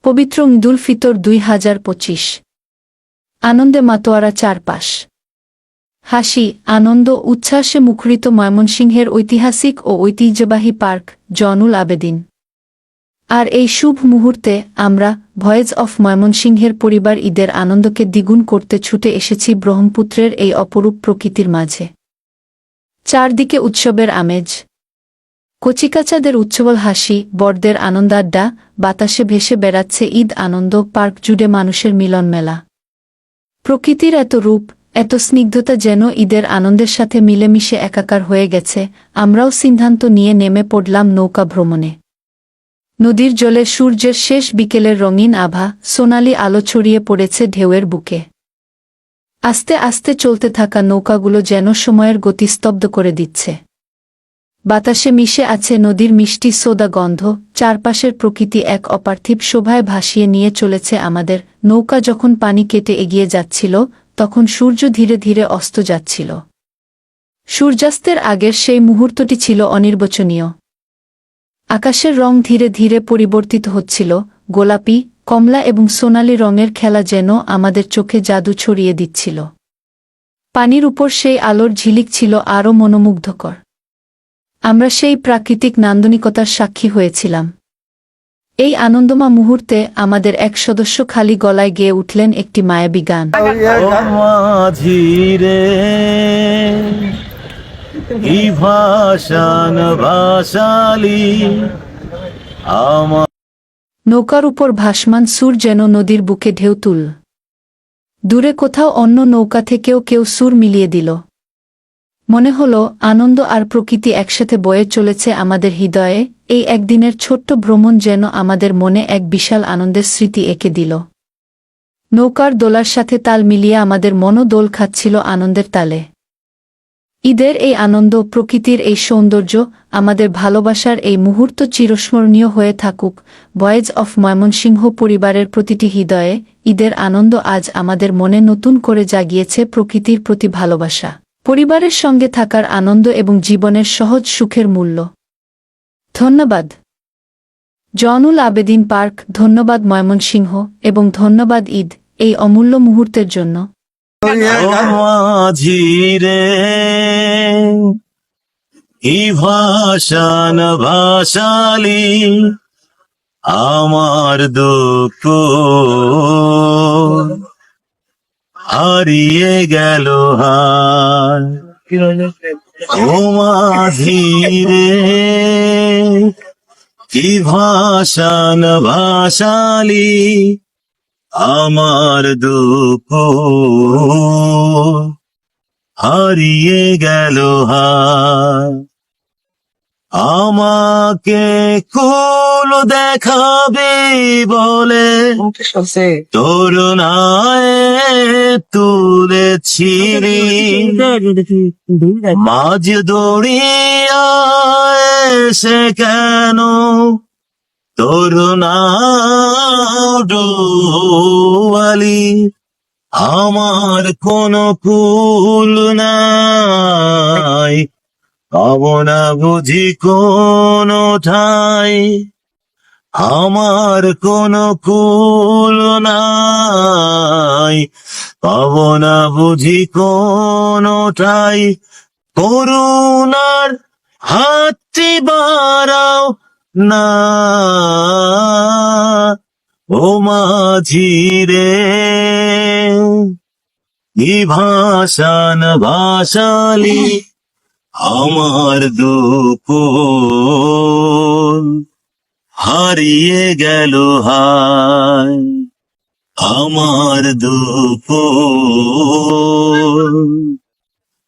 পবিত্র ঈদুল ফিতর 2025। আনন্দে মাতোয়ারা চারপাশ। হাসি, আনন্দ, উচ্ছ্বাসে মুখরিত ময়মনসিংহের ঐতিহাসিক ও ঐতিহ্যবাহী পার্ক জয়নুল আবেদিন। আর এই শুভ মুহূর্তে আমরা ভয়েস অফ ময়মনসিংহের পরিবার ঈদের আনন্দকে দ্বিগুণ করতে ছুটে এসেছি ব্রহ্মপুত্রের এই অপরূপ প্রকৃতির মাঝে। চারদিকে উৎসবের আমেজ, কচিকাচাদের উচ্ছ্বল হাসি, বড়দের আনন্দাড্ডা, বাতাসে ভেসে বেড়াচ্ছে ঈদ আনন্দ, পার্ক জুড়ে মানুষের মিলন মেলা। প্রকৃতির এত রূপ, এত স্নিগ্ধতা যেন ঈদের আনন্দের সাথে মিলেমিশে একাকার হয়ে গেছে। আমরাও সিদ্ধান্ত নিয়ে নেমে পড়লাম নৌকা ভ্রমণে। নদীর জলে সূর্যের শেষ বিকেলের রঙিন আভা, সোনালি আলো ছড়িয়ে পড়েছে ঢেউয়ের বুকে। আস্তে আস্তে চলতে থাকা নৌকাগুলো যেন সময়ের গতি স্তব্ধ করে দিচ্ছে। বাতাসে মিশে আছে নদীর মিষ্টি সোদা গন্ধ, চারপাশের প্রকৃতি এক অপার্থিব শোভায় ভাসিয়ে নিয়ে চলেছে আমাদের। নৌকা যখন পানি কেটে এগিয়ে যাচ্ছিল, তখন সূর্য ধীরে ধীরে অস্ত যাচ্ছিল। সূর্যাস্তের আগের সেই মুহূর্তটি ছিল অনির্বচনীয়। আকাশের রং ধীরে ধীরে পরিবর্তিত হচ্ছিল, গোলাপি, কমলা এবং সোনালি রঙের খেলা যেন আমাদের চোখে জাদু ছড়িয়ে দিচ্ছিল। পানির উপর সেই আলোর ঝিলিক ছিল আরও মনোমুগ্ধকর। আমরা সেই প্রাকৃতিক নান্দনিকতার সাক্ষী হয়েছিলাম। এই আনন্দময় মুহূর্তে আমাদের এক সদস্য খালি গলায় গেয়ে উঠলেন একটি মায়াবী গান। নৌকার উপর ভাসমান সুর যেন নদীর বুকে ঢেউ তুল। দূরে কোথাও অন্য নৌকা থেকেও কেউ সুর মিলিয়ে দিল। মনে হলো আনন্দ আর প্রকৃতি একসাথে বয়ে চলেছে আমাদের হৃদয়ে। এই একদিনের ছোট্ট ভ্রমণ যেন আমাদের মনে এক বিশাল আনন্দের স্মৃতি এঁকে দিল। নৌকার দোলার সাথে তাল মিলিয়ে আমাদের মনও দোল খাচ্ছিল আনন্দের তালে। ঈদের এই আনন্দ, প্রকৃতির এই সৌন্দর্য, আমাদের ভালোবাসার এই মুহূর্ত চিরস্মরণীয় হয়ে থাকুক ভয়েস অফ ময়মনসিংহ পরিবারের প্রতিটি হৃদয়ে। ঈদের আনন্দ আজ আমাদের মনে নতুন করে জাগিয়েছে প্রকৃতির প্রতি ভালোবাসা, পরিবারের সঙ্গে থাকার আনন্দ এবং জীবনের সহজ সুখের মূল্য। ধন্যবাদ জয়নুল আবেদিন পার্ক, ধন্যবাদ ময়মনসিংহ, এবং ধন্যবাদ ঈদ এই অমূল্য মুহূর্তের জন্য। মাঝিরে কি ভাষান ভাষালি আমার দুঃখ হারিয়ে গেল হার। ও মাঝিরে কি ভাষান ভাষালি আমার দুঃখ হারিয়ে গেল হার। আমাকে কুল দেখাবে বলে তরুণায় তুলেছিলি, মাঝ দড়িয়া সে কেন তরুণা ডোয়ালি। আমার কোনো কুল নাই, পাবো না বুঝি কোনো ঠাই। আমার কোনো কুল নাই, পাবো না বুঝি কোনো ঠাই। করুণার হাতটি বাড়াও না ও মাঝিরে, কি ভাষান ভাষালি আমার দুঃখ হারিয়ে গেল হায়। আমার দুঃখ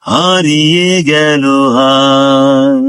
হারিয়ে গেল হায়।